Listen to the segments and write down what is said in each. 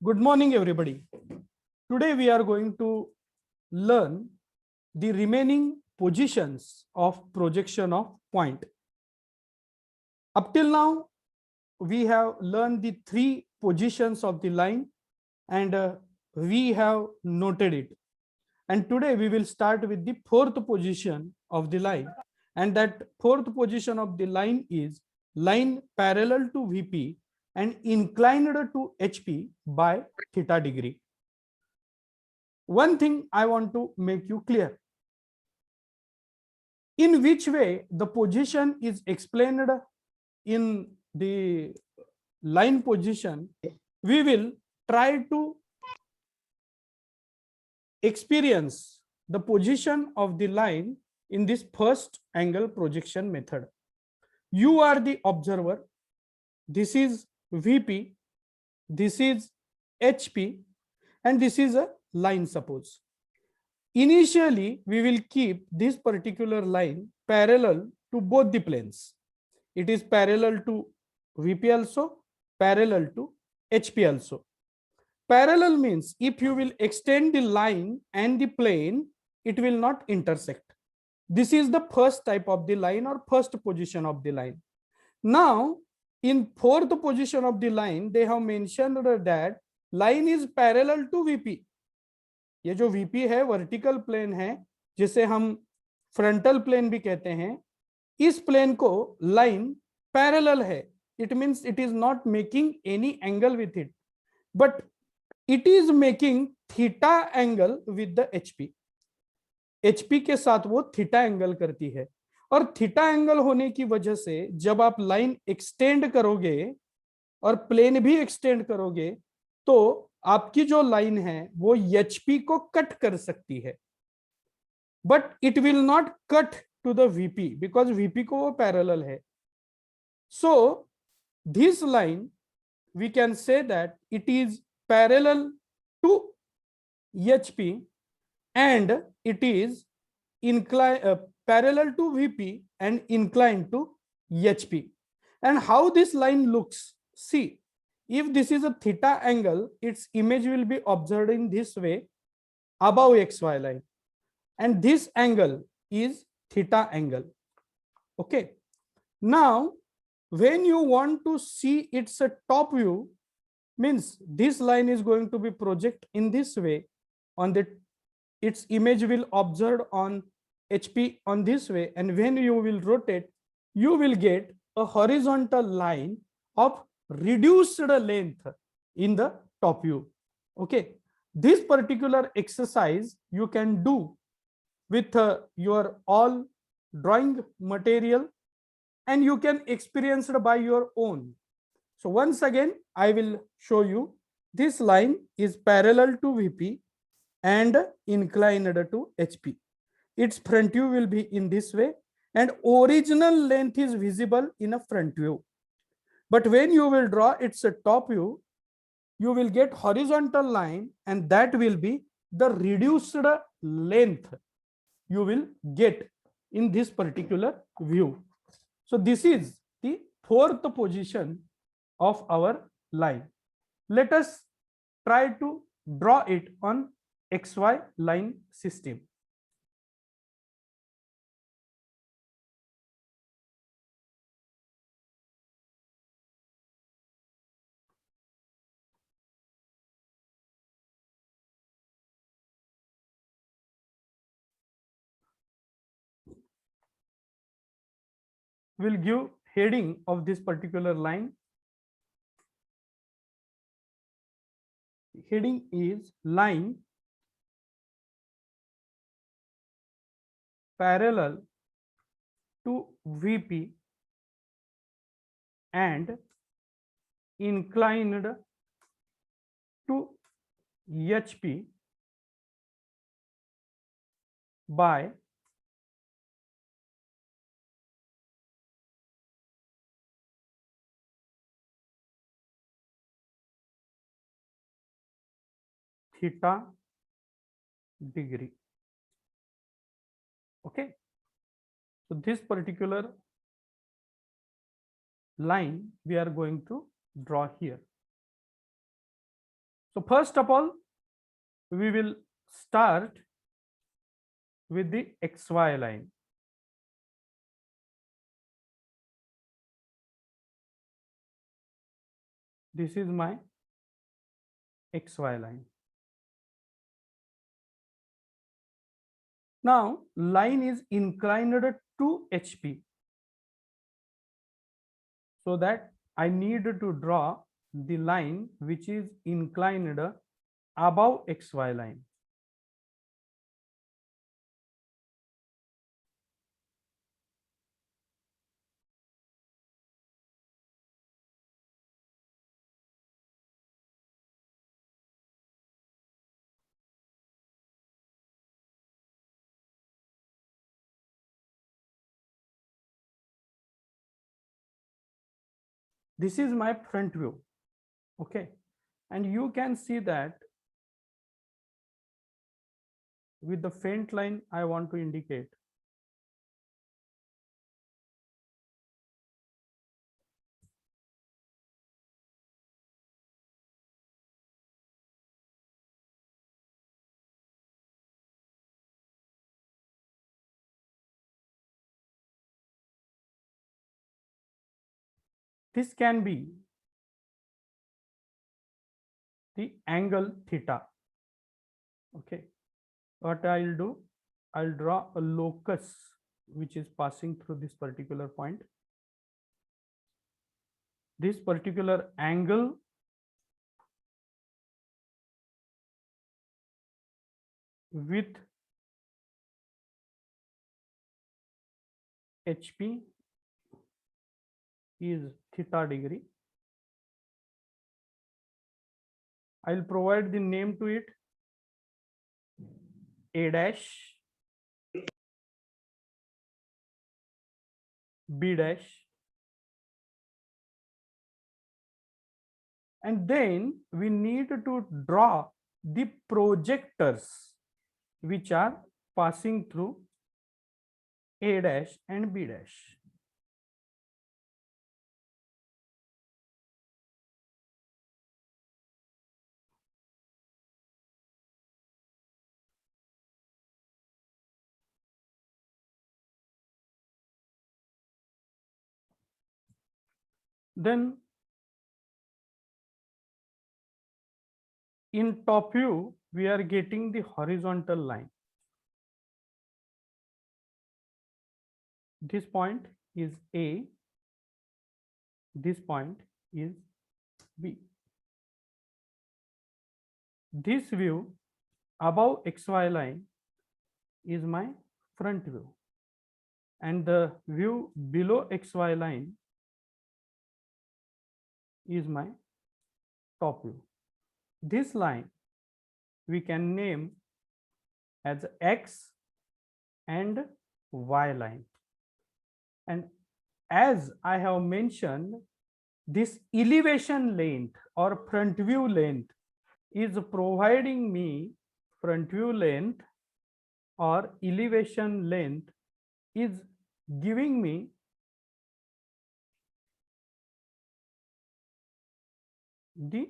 Good morning, everybody. Today we are going to learn the remaining positions of projection of point. Up till now, we have learned the three positions of the line and we have noted it. And today we will start with the fourth position of the line. And that fourth position of the line is line parallel to VP and inclined to HP by theta degree. One thing I want to make you clear. In which way the position is explained in the line position, we will try to experience the position of the line in this first angle projection method. You are the observer. This is VP, this is HP, and this is a line, suppose. Initially, we will keep this particular line parallel to both the planes. It is parallel to VP also, parallel to HP also. Parallel means if you will extend the line and the plane, it will not intersect. This is the first type of the line or first position of the line. Now, in fourth position of the line, they have mentioned that line is parallel to VP. ये जो VP है vertical plane है, जिसे हम frontal plane भी कहते हैं, इस प्लेन को लाइन पैरेलल है. It means it is not making any angle with it, but it is making theta angle with the HP. HP के साथ वो थीटा एंगल करती है, और थीटा एंगल होने की वजह से जब आप लाइन एक्सटेंड करोगे और प्लेन भी एक्सटेंड करोगे, तो आपकी जो लाइन है वो HP को कट कर सकती है, but it will not cut to the VP because VP को वो पैरेलल है. So this line we can say that it is parallel to HP and it is parallel to VP and inclined to HP. And how this line looks, see, if this is a theta angle, its image will be observed in this way above XY line, and this angle is theta angle. Okay, now when you want to see its a top view, means this line is going to be project in this way on the, its image will observed on HP on this way, and when you will rotate, you will get a horizontal line of reduced length in the top view. Okay, this particular exercise you can do with your all drawing material, and you can experience it by your own. So once again I will show you. This line is parallel to VP and inclined to HP. Its front view will be in this way, and original length is visible in a front view. But when you will draw its a top view, you will get horizontal line, and that will be the reduced length you will get in this particular view. So this is the fourth position of our line. Let us try to draw it on XY line system. We'll give heading of this particular line. Heading is line parallel to VP and inclined to HP by theta degree. Okay, so this particular line we are going to draw here. So first of all, we will start with the XY line. This is my XY line. Now line is inclined to HP, so that I need to draw the line which is inclined above XY line. This is my front view. Okay, and you can see that with the faint line I want to indicate. This can be the angle theta. Okay, what I'll do, I'll draw a locus which is passing through this particular point. This particular angle with HP is theta degree. I'll provide the name to it, A dash, B dash, and then we need to draw the projectors which are passing through A dash and B dash. Then in top view, we are getting the horizontal line. This point is A, this point is B. This view above XY line is my front view, and the view below XY line is my top view. This line we can name as X and Y line. And as I have mentioned, this elevation length or front view length is providing me front view length or elevation length is giving me the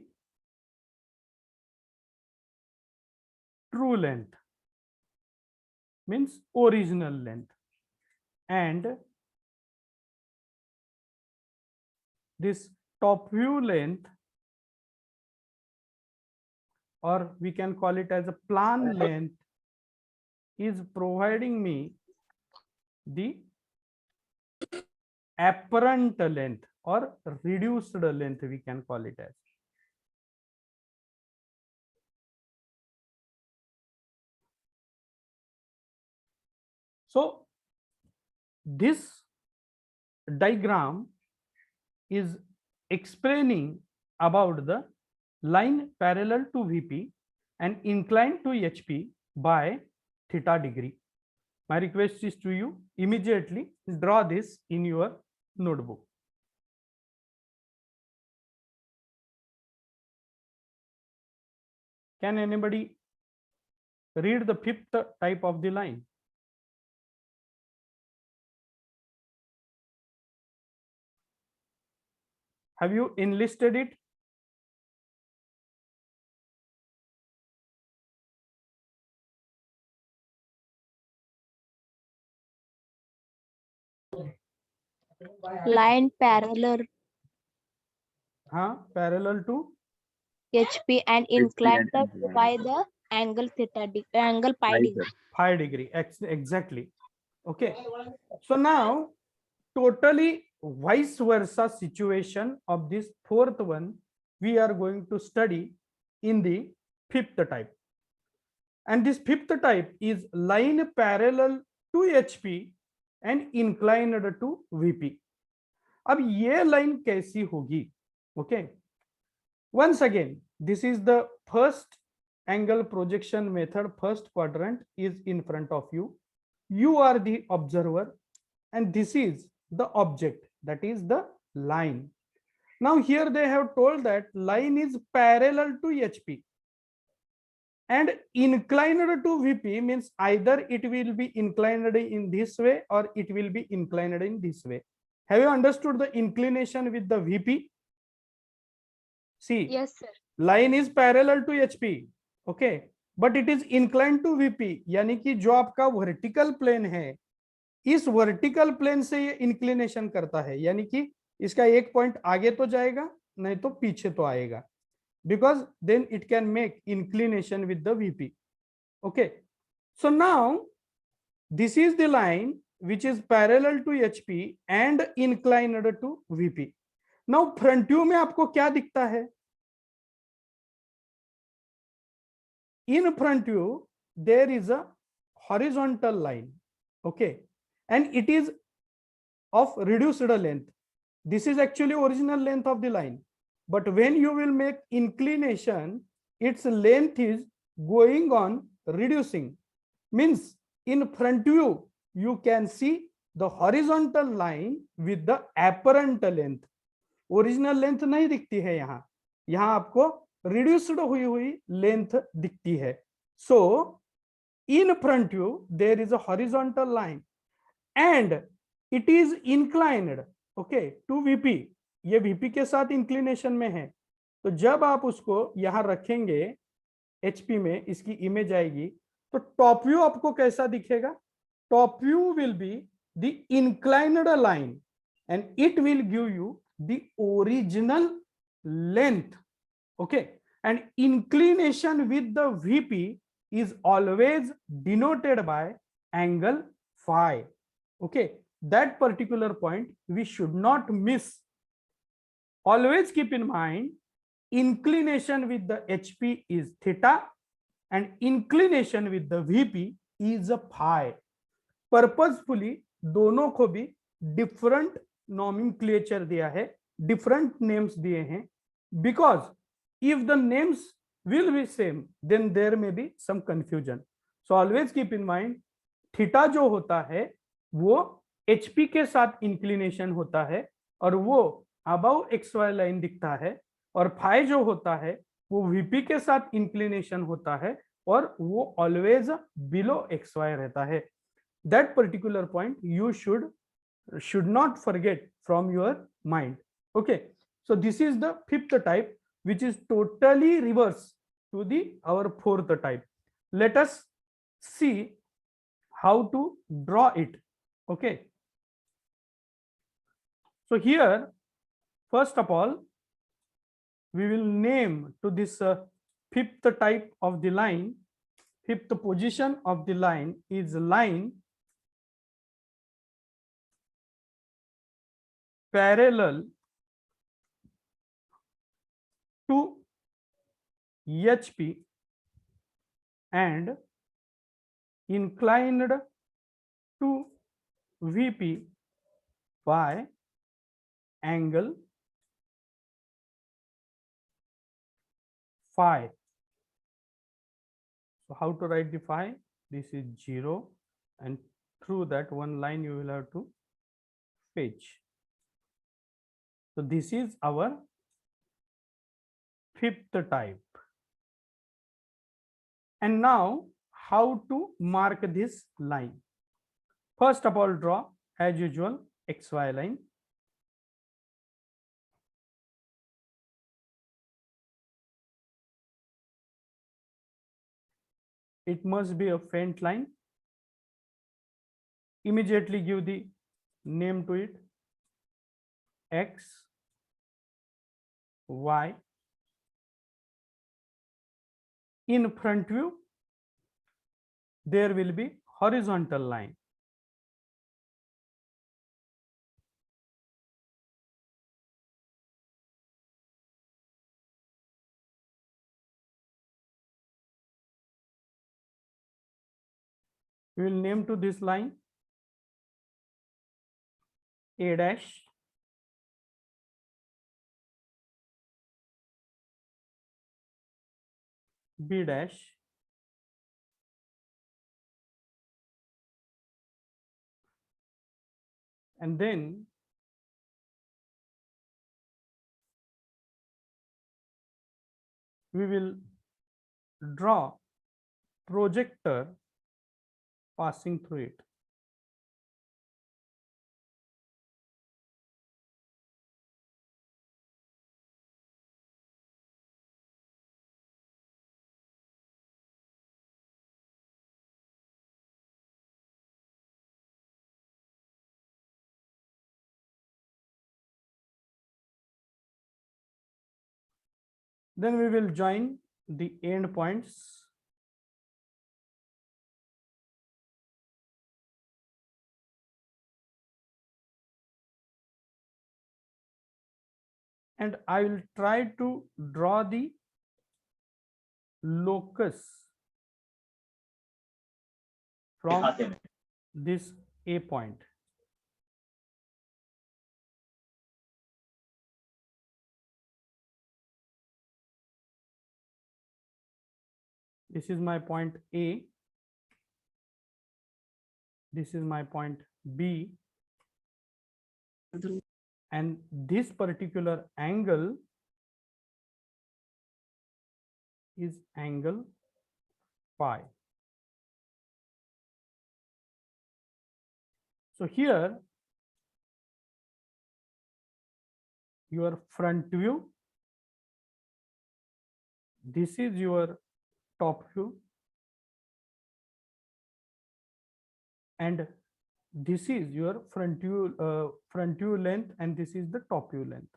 true length, means original length, and this top view length, or we can call it as a plan length, is providing me the apparent length or reduced length, we can call it as. So this diagram is explaining about the line parallel to VP and inclined to HP by theta degree. My request is to you, immediately draw this in your notebook. Can anybody read the fifth type of the line? Have you enlisted it? line parallel हाँ, parallel to HP and HP inclined and by inclined. the angle theta angle pi Right, degree. sir. 5 degree. Exactly. Okay. So now totally vice versa situation of this fourth one we are going to study in the fifth type. And this fifth type is line parallel to HP and inclined to VP. अब ये line कैसी होगी? Okay, once again this is the first angle projection method. First quadrant is in front of you. You are the observer and this is the object, that is the line. Now here they have told that line is parallel to HP and inclined to VP, means either it will be inclined in this way or it will be inclined in this way. Have you understood the inclination with the VP? See, Yes, sir. line is parallel to HP, okay, but it is inclined to VP, यानी कि जो आपका vertical plane है इस vertical plane से ये inclination करता है, यानी कि इसका एक पॉइंट आगे तो जाएगा नहीं तो पीछे तो आएगा, because then it can make inclination with the VP. Okay, so now this is the line which is parallel to HP and inclined to VP. Now front view में आपको क्या दिखता है? In front view there is a horizontal line, okay, and it is of reduced length. This is actually original length of the line, but when you will make inclination its length is going on reducing, means in front view you can see the horizontal line with the apparent length. Original length नहीं दिखती है, यहां आपको reduced हुई length दिखती है. So in front view there is a horizontal line and it is inclined, okay, to VP. ये VP के साथ इंक्लिनेशन में है. तो जब आप उसको यहां रखेंगे HP में, इसकी इमेज आएगी तो टॉप व्यू आपको कैसा दिखेगा? Top view will be the inclined line and it will give you the original length, okay, and inclination with the VP is always denoted by angle phi. Okay, that particular point we should not miss. Always keep in mind inclination with the HP is theta and inclination with the VP is a phi. Purposefully दोनों को भी different nomenclature दिया है, different names दिए हैं, because if the names will be same then there may be some confusion. So always keep in mind theta जो होता है वो HP के साथ इंक्लिनेशन होता है और वो अबव XY लाइन दिखता है, और फाई जो होता है वो VP के साथ इंक्लिनेशन होता है और वो ऑलवेज बिलो XY रहता है. That particular point you should not forget from your mind. Okay, so this is the fifth type which is totally reverse to the our fourth type. Let us see how to draw it. Okay, so here first of all we will name to this fifth type of the line, fifth position of the line is line parallel to HP and inclined to VP by angle phi. So how to write the phi? This is 0 and through that one line you will have to fetch. So this is our fifth type. And now how to mark this line? First of all, draw as usual XY line. It must be a faint line. Immediately give the name to it. x, y. In front view, there will be horizontal line. We will name to this line A dash, B dash, and then we will draw projector passing through it. Then we will join the end points. And I will try to draw the locus from this A point. This is my point A. This is my point B. And this particular angle is angle phi. So here your front view, this is your top view, and this is your front view length, and this is the top view length.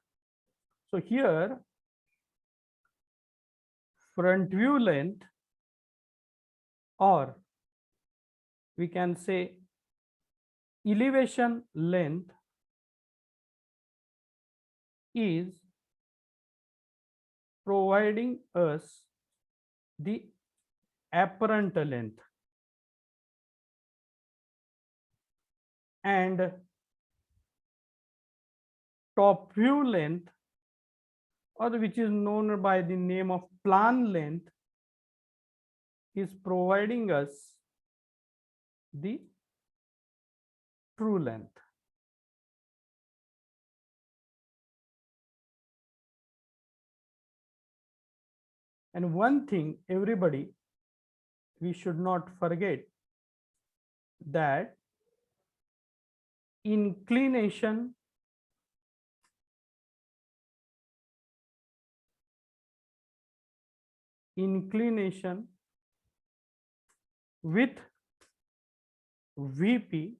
So here front view length, or we can say elevation length, is providing us the apparent length, and top view length, or which is known by the name of plan length, is providing us the true length. And one thing, everybody, we should not forget that inclination with VP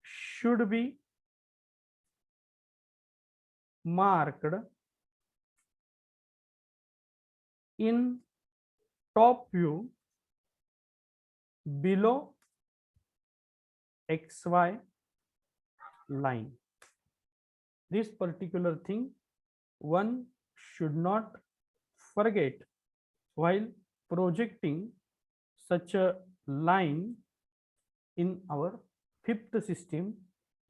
should be marked in top view below XY line. This particular thing one should not forget while projecting such a line in our fifth system,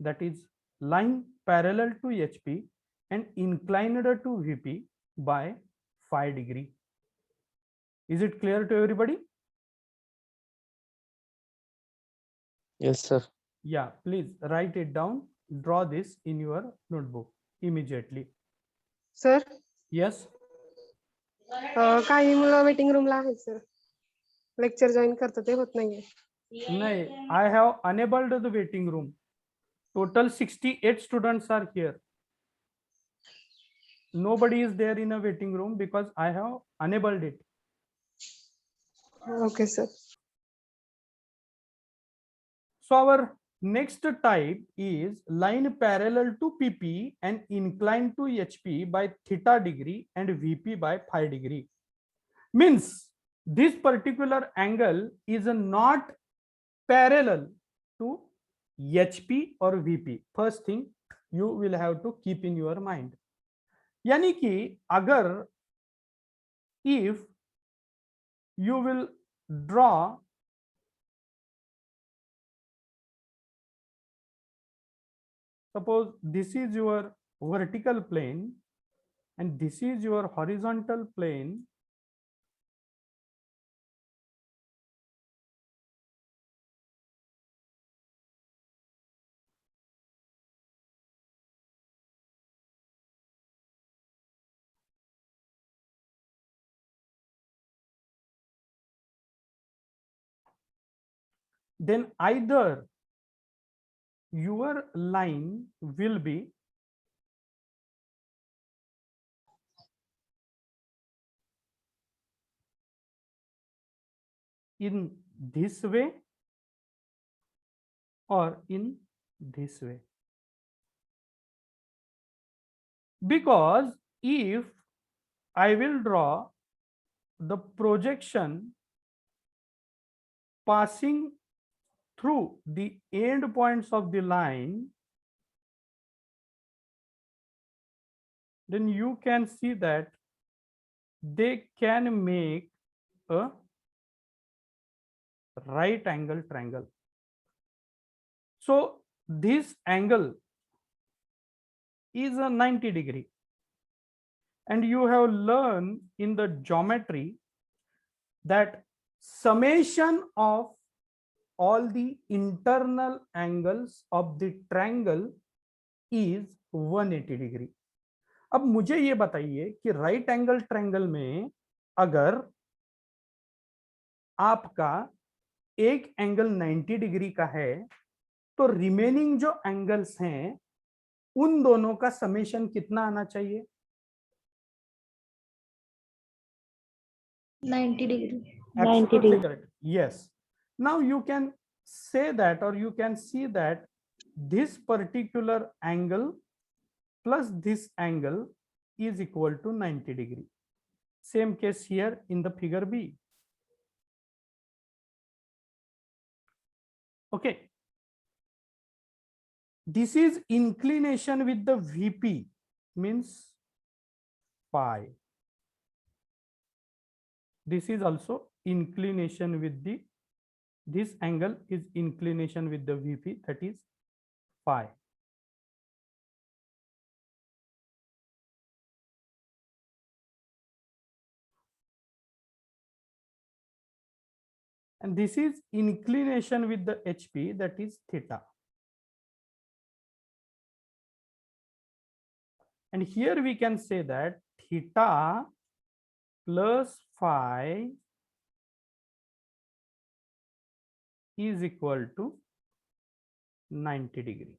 that is line parallel to HP and inclined to VP by 5 degree. Is it clear to everybody? Yes, sir. Yeah, please write it down. Draw this in your notebook immediately. Sir Yes. काही मुलं waiting रूमला आहेत sir, lecture join करतात ते होत नाहीये. No, I have enabled the waiting room. Total 68 students are here. Nobody is there in a waiting room because I have enabled it. Okay sir. So our next type is line parallel to PP and inclined to HP by theta degree and VP by phi degree. Means this particular angle is not parallel to HP or VP. First thing you will have to keep in your mind. यानी कि अगर if you will draw suppose this is your vertical plane and this is your horizontal plane, then either your line will be in this way or in this way. Because if I will draw the projection passing through the end points of the line, then you can see that they can make a right angle triangle. So this angle is a 90 degree, and you have learned in the geometry that summation of all the internal angles of the triangle is 180 degree. अब मुझे ये बताइए कि right angle triangle में अगर आपका एक angle 90 degree का है तो रिमेनिंग जो एंगल्स हैं उन दोनों का समेशन कितना आना चाहिए? 90 degree. 90 degree. correct. Yes. Now you can say that, or you can see that this particular angle plus this angle is equal to 90 degree. Same case here in the figure B. Okay. This is inclination with the VP, means phi. This is also inclination with the, this angle is inclination with the VP, that is phi. And this is inclination with the HP, that is theta. And here we can say that theta plus phi is equal to 90 degree.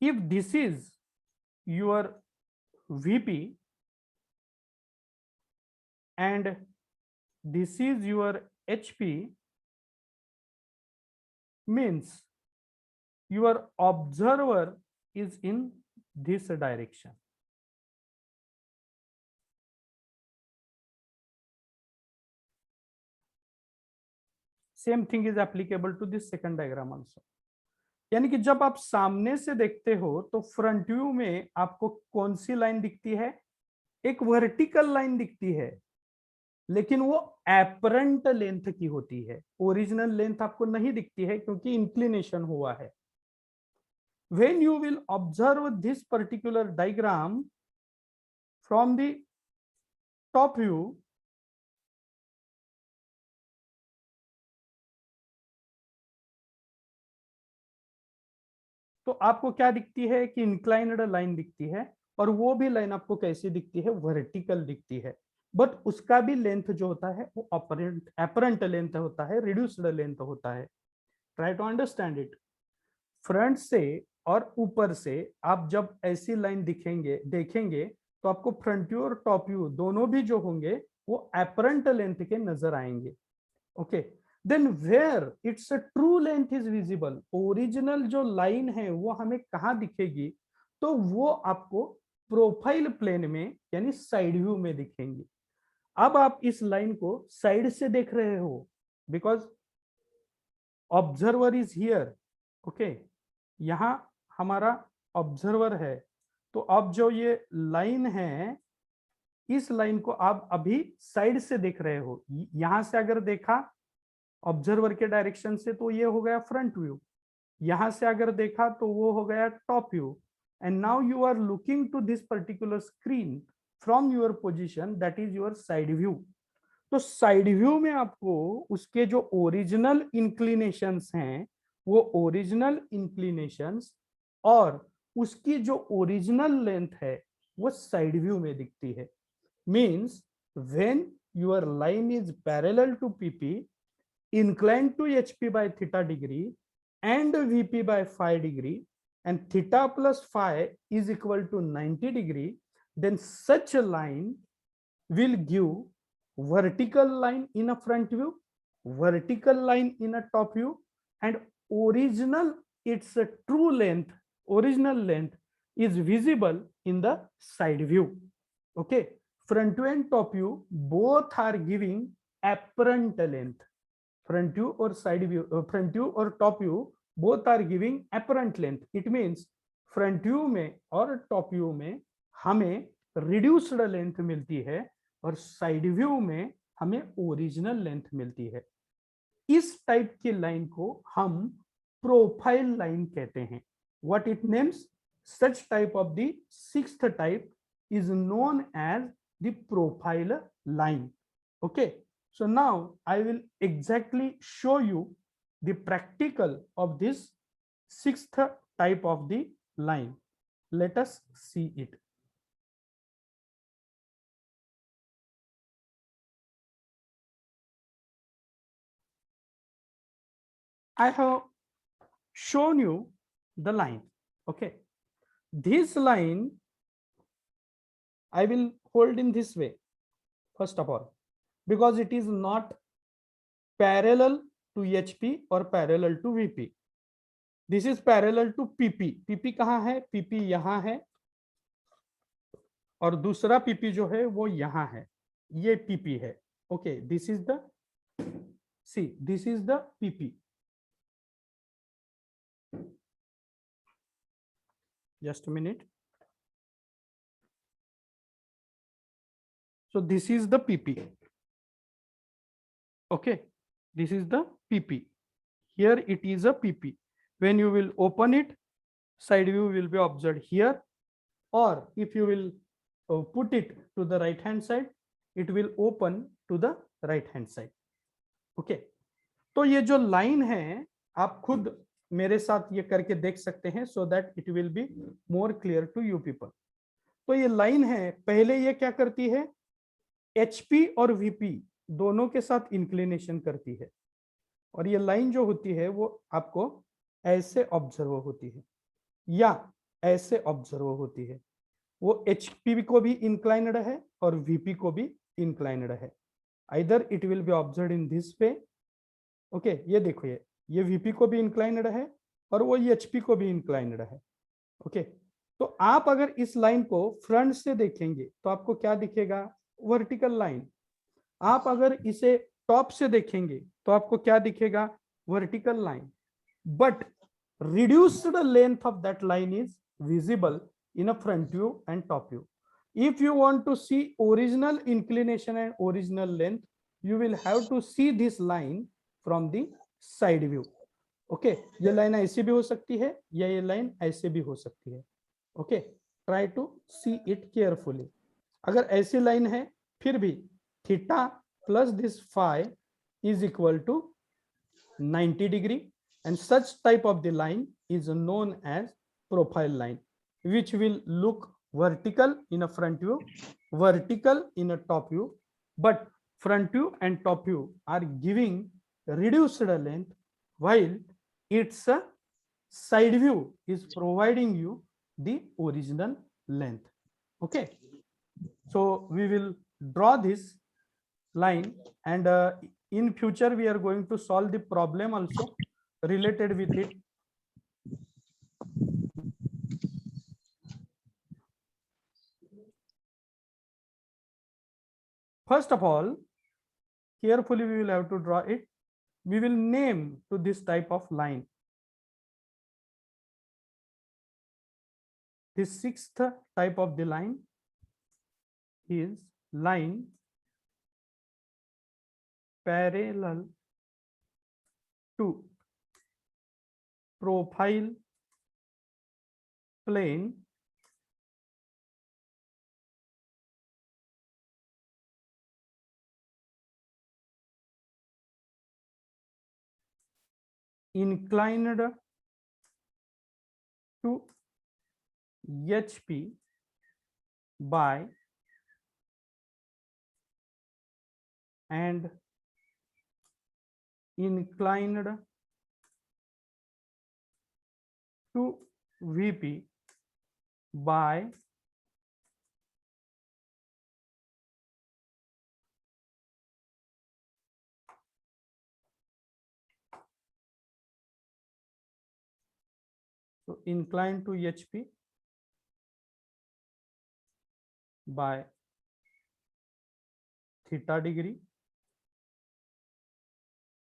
If this is your VP and this is your HP, means your observer is in this direction. Same thing is applicable to this second diagram also. यानी कि जब आप सामने से देखते हो तो front view में आपको कौन सी लाइन दिखती है? एक वर्टिकल लाइन दिखती है, लेकिन वो एपरेंट लेंथ की होती है, ओरिजिनल लेंथ आपको नहीं दिखती है क्योंकि इंक्लिनेशन हुआ है. When you will observe this particular diagram from the top view, तो आपको क्या दिखती है कि इंक्लाइंड लाइन दिखती है, और वो भी लाइन आपको कैसी दिखती है? वर्टिकल दिखती है, बट उसका भी लेंथ जो होता है वो अपरेंट लेंथ होता है, रिड्यूस्ड लेंथ होता है. Try to understand it. Front से और ऊपर से आप जब ऐसी लाइन देखेंगे तो आपको फ्रंट व्यू और टॉप व्यू दोनों भी जो होंगे वो अपरेंट लेंथ के नजर आएंगे. okay, then where its a true length is visible, original जो लाइन है वो हमें कहाँ दिखेगी, तो वो आपको प्रोफाइल प्लेन में यानी साइड व्यू में दिखेंगी। अब आप इस लाइन को साइड से देख रहे हो because observer is here, okay, यहां हमारा ऑब्जर्वर है। तो अब जो ये लाइन है, इस लाइन को आप अभी साइड से देख रहे हो। यहां से अगर देखा ऑब्जर्वर के डायरेक्शन से तो ये हो गया फ्रंट व्यू, यहां से अगर देखा तो वो हो गया top view. And now you are looking to this particular screen from your position, that is your side view. तो साइड व्यू में आपको उसके जो ओरिजिनल इंक्लिनेशंस हैं, वो ओरिजिनल इंक्लिनेशंस और उसकी जो ओरिजिनल लेंथ है वो साइड व्यू में दिखती है। Means when your line is parallel to PP, inclined to HP by theta degree and VP by phi degree, and theta plus phi is equal to 90 degree, then such a line will give vertical line in a front view, vertical line in a top view, and original its a true length, original length is visible in the side view. Okay, front view and top view both are giving apparent length. Front view or side view, front view or top view both are giving apparent length. It means front view में और top view में हमें reduced length मिलती है और side view में हमें original length मिलती है। इस टाइप की लाइन को हम प्रोफाइल लाइन कहते हैं। What it names? Such type of the sixth type is known as the profile line. Okay. So now I will exactly show you the practical of this sixth type of the line. Let us see it. I have shown you the line. Okay. This line I will hold in this way, first of all, because it is not parallel to HP or parallel to VP. This is parallel to PP. PP कहाँ है? PP यहाँ है और दूसरा PP जो है वो यहाँ है, ये PP है। Okay, this is the, see, this is the PP. Just a minute. So this is the PP. Okay, this is the PP. Here it is a PP. When you will open it, side view will be observed here, or if you will put it to the right hand side, it will open to the right hand side. Okay, तो ये जो line है आप खुद मेरे साथ ये करके देख सकते हैं, so that it will be more clear to you people. तो ये लाइन है, पहले ये क्या करती है, HP और VP दोनों के साथ इंक्लिनेशन करती है, और ये लाइन जो होती है वो आपको ऐसे ऑब्जर्व होती है या ऐसे ऑब्जर्व होती है। वो HP को भी इंक्लाइंड है और VP को भी इंक्लाइंड है। Either it will be observe in this way. Okay, ये देखो, ये VP को भी इंक्लाइंड है और वो HP को भी इंक्लाइंड है। ओके, तो आप अगर इस लाइन को फ्रंट से देखेंगे तो आपको क्या दिखेगा, वर्टिकल लाइन। आप अगर इसे टॉप से देखेंगे तो आपको क्या दिखेगा, vertical line. But reduced length of that line is visible in a front view and top view. If you want to see original inclination and original length, you will have to see this line from the side view. Okay, ये line ऐसे भी हो सकती है या ये line ऐसे भी हो सकती है। Okay, try to see it carefully. अगर ऐसी लाइन है फिर भी theta plus this phi is equal to 90 degree, and such type of the line is known as profile line, which will look vertical in a front view, vertical in a top view, but front view and top view are giving reduced length, while its side view is providing you the original length. Okay, so we will draw this line, and in future we are going to solve the problem also related with it. First of all, carefully we will have to draw it. We will name to this type of line. The sixth type of the line is line parallel to profile plane inclined to HP by and inclined to VP by so inclined to HP by theta degree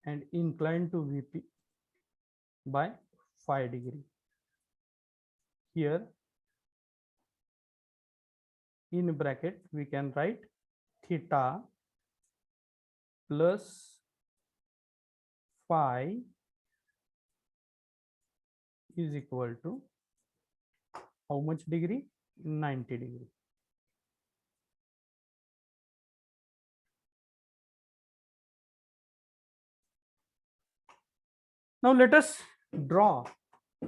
and inclined to VP by phi degree. Here in bracket we can write theta plus phi is equal to how much degree? 90 degree. Now let us draw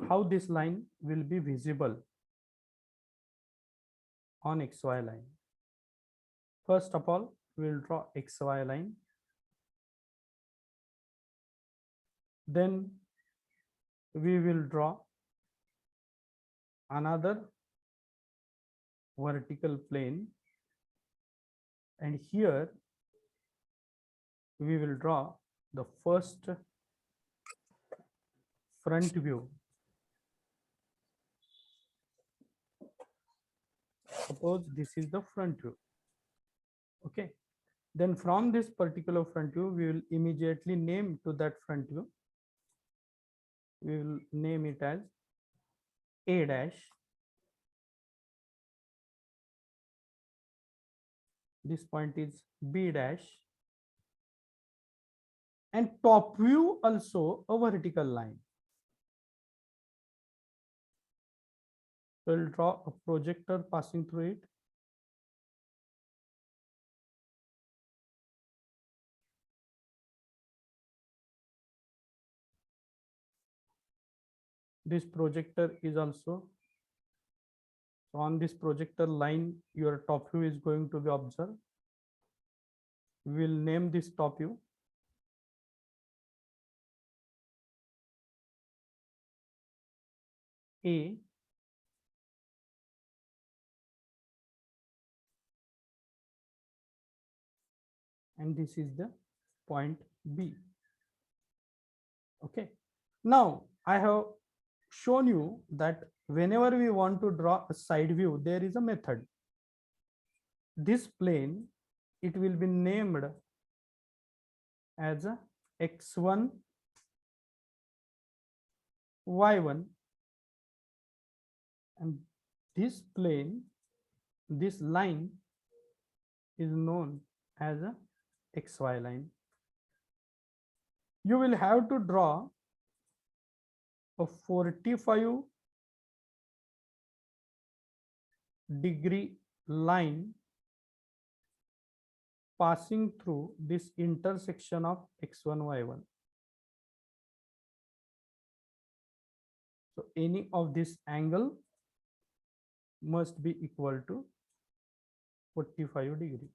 how this line will be visible on XY line. First of all, we will draw XY line. Then we will draw another vertical plane, and here we will draw the first front view. Suppose this is the front view. Okay, then from this particular front view we will immediately name to that front view. We will name it as A dash. This point is B dash, and top view also a vertical line. We'll draw a projector passing through it. This projector is also, so on this projector line your top view is going to be observed. We will name this top view A, and this is the point B. Okay, now I have shown you that whenever we want to draw a side view, there is a method. This plane, it will be named as a x1, y1, and this plane, this line is known as a xy line. You will have to draw a 45 degree line passing through this intersection of x1, y1. So any of this angle must be equal to 45 degree.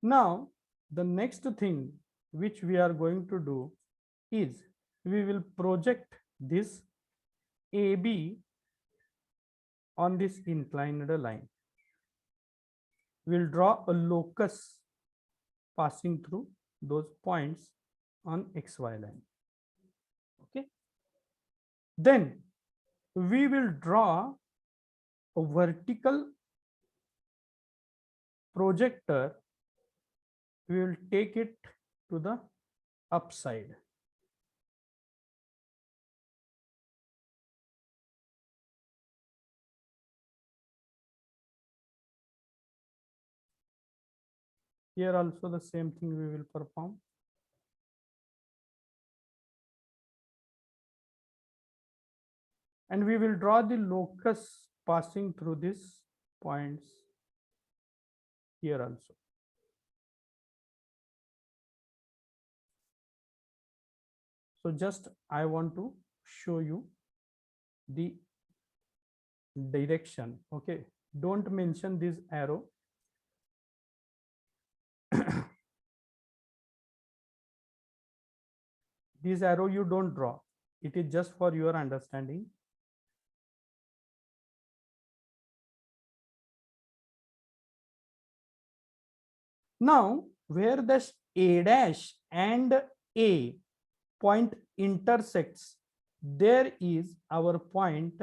Now, the next thing which we are going to do is we will project this AB on this inclined line. We'll draw a locus passing through those points on XY line. Okay. Then we will draw a vertical projector. We will take it to the upside. Here also the same thing we will perform. And we will draw the locus passing through these points here also. So just I want to show you the direction. Okay, don't mention this arrow. This arrow you don't draw. It is just for your understanding. Now, where the A dash and A point intersects, there is our point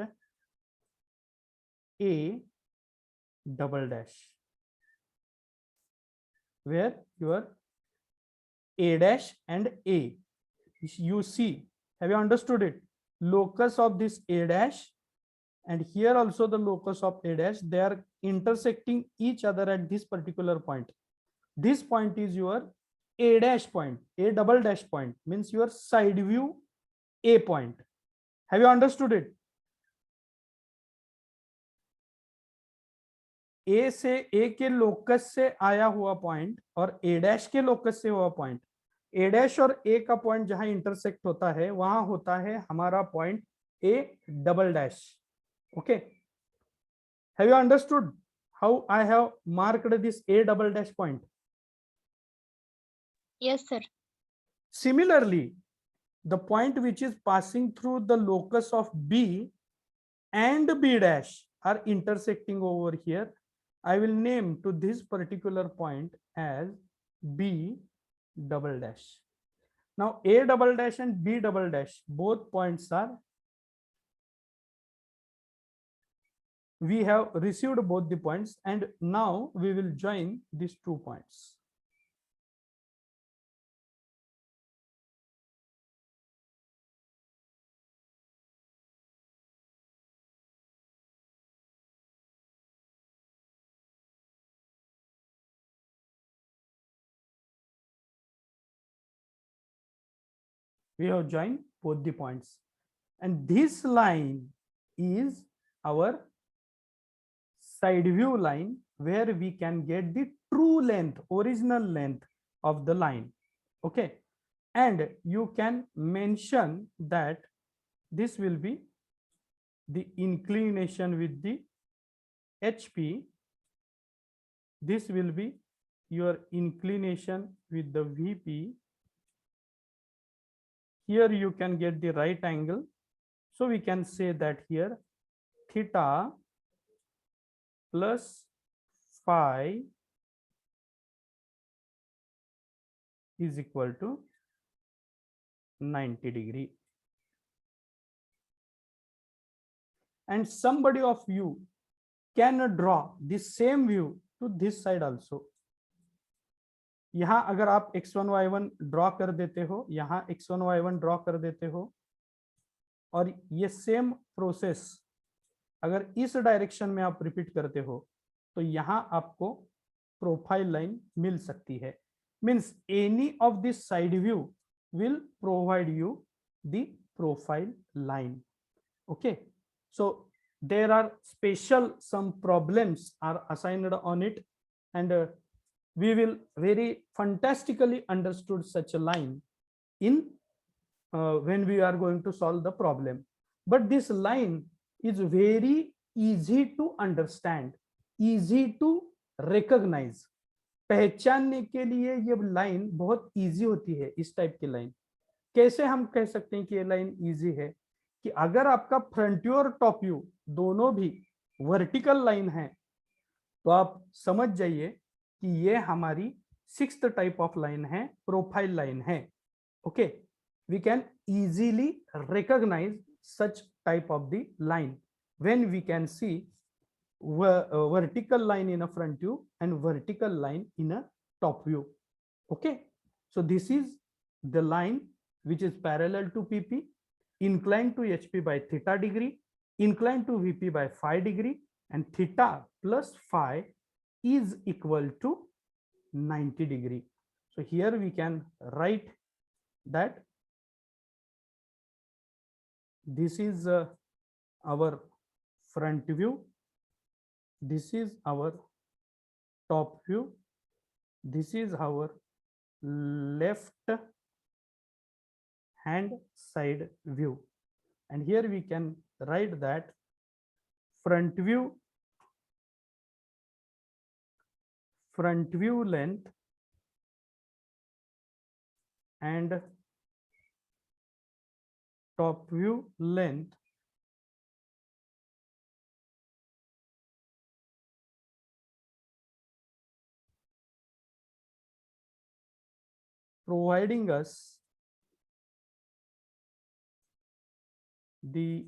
A double dash, where your A dash and A, you see, have you understood it? Locus of this A dash and here also the locus of A dash, they are intersecting each other at this particular point. This point is your A dash point. A double dash point means your side view A point. Have you understood it? A से A के locus से आया हुआ point और A dash के locus से हुआ point, A dash और A का पॉइंट जहां इंटरसेक्ट होता है वहां होता है हमारा point A double dash. Okay, have you understood how I have marked this A double dash point? Yes, sir. Similarly, the point which is passing through the locus of B and B dash are intersecting over here. I will name to this particular point as B double dash. Now A double dash and B double dash, both points are, we have received both the points and now we will join these 2 points. We have joined both the points and this line is our side view line where we can get the true length, original length of the line. Okay, and you can mention that this will be the inclination with the HP, this will be your inclination with the VP. Here you can get the right angle, so we can say that here theta plus phi is equal to 90 degree. And somebody of you can draw the same view to this side also. यहां अगर आप x1 y1 draw कर देते हो, यहां x1 y1 draw कर देते हो और ये सेम प्रोसेस अगर इस डायरेक्शन में आप रिपीट करते हो तो यहां आपको प्रोफाइल लाइन मिल सकती है. Means any of this side view will provide you the profile line. Okay, so there are special some problems are assigned on it and we will very fantastically understood such a line in when we are going to solve the problem. But this line is very easy to understand, easy to recognize. पहचानने के लिए ये line बहुत easy होती है. इस type की line कैसे हम कह सकते हैं कि ये लाइन इजी है? कि अगर आपका फ्रंट व्यू और टॉप व्यू दोनों भी वर्टिकल लाइन है तो आप समझ जाइए कि ये हमारी 6th टाइप ऑफ लाइन है, प्रोफाइल लाइन है. Okay, we can easily recognize such type of the line when we can see vertical line in a front view and vertical line in a top view. Okay, so this is the line which is parallel to PP, inclined to HP by theta degree, inclined to VP by phi degree, and theta plus phi is equal to 90 degree. So here we can write that this is our front view, this is our top view, this is our left hand side view, and here we can write that front view length and top view length providing us the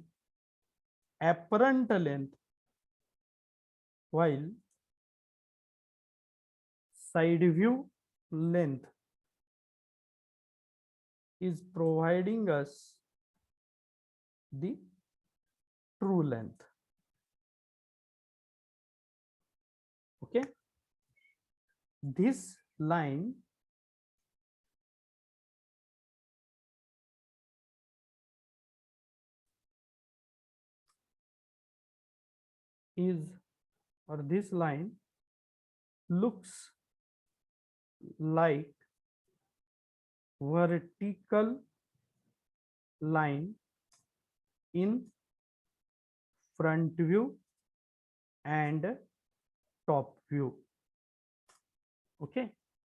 apparent length, while side view length is providing us the true length. Okay, this line is, or this line looks like vertical line in front view and top view. Okay,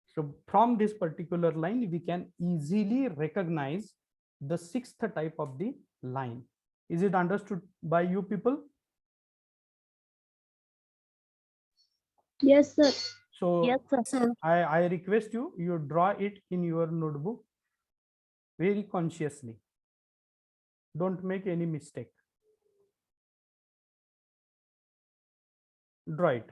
so from this particular line we can easily recognize the 6th type of the line. Is it understood by you people? Yes, sir. So Yes, sir. I request you, you draw it in your notebook very consciously. Don't make any mistake. Draw it.